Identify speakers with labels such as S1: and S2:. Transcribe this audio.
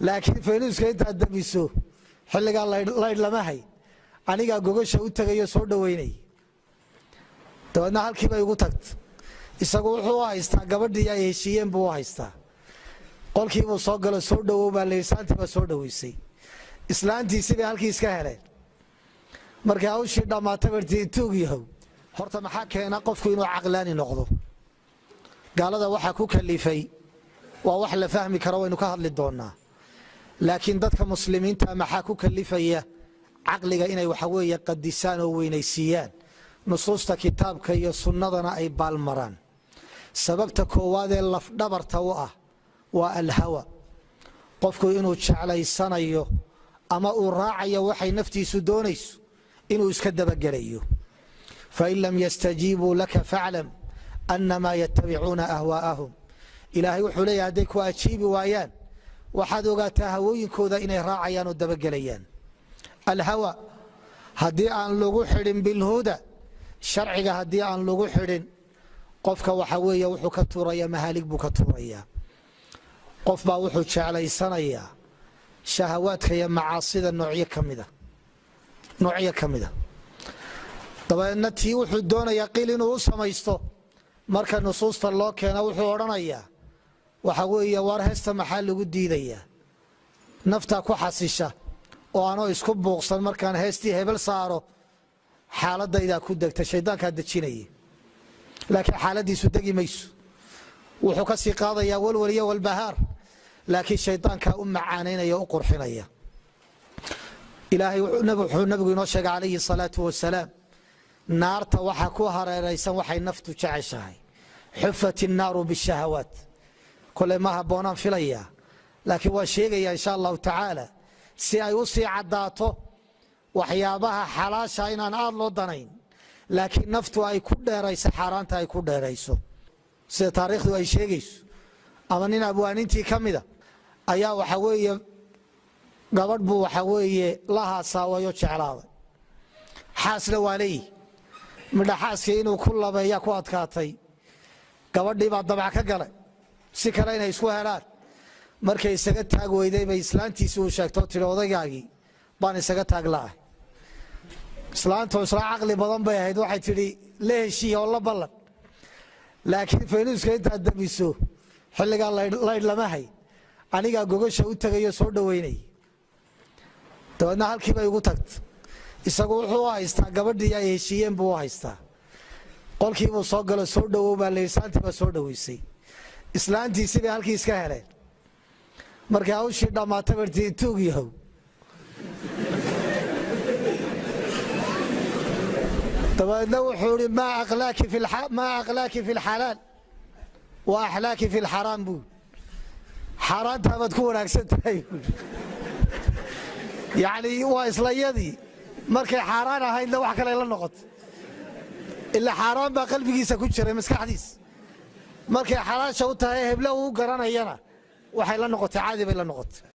S1: laakiin faynuuska inta damiso xilliga layd lama hay aniga gogasha u tagayo soo dhaweynay dabadna halkii bay ugu tagtay isagu wuxuu haystaa gabadhii ay heshiiyeen buu haystaa qolkii buu soo galo soo dhawow baa leesantiba soo dhaweysay islaantiisii bay halkii iska heleen markii hawshii dhamaatay bartii tuug yahow horta maxaa keena qofku inuu caqlaani noqdo gaalada waxa ku kalifay waa wax la fahmi karo waynu ka hadli doonaa laakiin dadka muslimiinta maxaa ku kalifaya caqliga inay waxa weeye qadisaan oo weynaysiiyaan nusuusta kitaabka iyo sunnadana ay baalmaraan sababta koowaad ee laf dhabarta u ah waa alhawa qofku inuu jeclaysanayo ama uu raacayo waxay naftiisu doonayso inuu iska dabagalayo fain lam yastajiibuu laka faclam annamaa yattabicuuna ahwaa'ahum ilaahay wuxuu leeyahay hadday ku ajiibi waayaan waxaad ogaataa hawooyinkooda inay raacayaan oo dabagelayaan alhawa haddii aan lagu xidhin bilhuda sharciga haddii aan lagu xidhin qofka waxa weeye wuxuu ka tuuraya mahaalig buu ka tuurayaa qof baa wuxuu jeclaysanayaa shahawaadka iyo macaasida noocyo ka mida dabeedna tii wuxuu doonayaa qil inuu u samaysto marka nusuusta loo keena wuxuu odhanayaa waxa weeye war heesta maxaa lagu diidayaa naftaa ku xasisha oo aanoo isku buuqsan markaan heestii hebel saaro xaaladaydaa ku degta shaydaankaa dejinaya laakiin xaaladiisu degi mayso wuxuu ka sii qaadayaa walwal iyo walbahaar laakiin shaydaankaa u macaanaynaya o u qurxinaya ilaahay wuxuu nabigu inoo sheegay calayhi salaatu wasalaam naarta waxa ku hareeraysan waxay naftu jeceshahay xufat innaaru bishahawaat kole ma habboonaan filayaa laakiin waa sheegaya insha allahu tacaala si ay u sii caddaato waxyaabaha xalaasha inaan aad loo danayn laakiin naftu ay ku dheerayso xaaraanta ay ku dheerayso sida taariikhdu ay sheegayso ama nin abwaanintii ka mida ayaa waxa weeye gabadh buu waxa weeye la haasaawayo jeclaaday xaasna waa leeyihi midha xaaskii inuu ku labeeya ku adkaatay gabadhii baa dabac ka galay si kale inay isku helaan markay isaga taag weyday bay islaantiisii uu sheegto tiri odaygaagii baan isaga taag la'ahay islaantu isla caqli badan bay ahayd waxay tidhi la heshiiya oo la ballan laakiin faynuuska intaad damiso xilligaa laydh lama hay anigaa gogasha u tagayo soo dhaweynay dabeedna halkii bay ugu tagtay isagu wuxuu haystaa gabadhii ay heshiiyeen buu haystaa qolkii buu soo galo soo dhawow baa leesantiba soo dhaweysay islaantiisii bay halkii iska heleen markii hawshii dhamaatay bartii tuug yahow dabeedna wuxuu ihi maa aqlaaki fi lxalaal wa axlaaki fi lxaraam buu xaaraantaabaad ku wanaagsan tahay yacni waa islayadii markay xaaraan ahaydna wax kale la noqotay ila xaaraan baa qalbigiisa ku jiray maskaxdiisa markay xalaasha u tahay hebla uu garanayana waxay la noqotay caadi bay la noqotay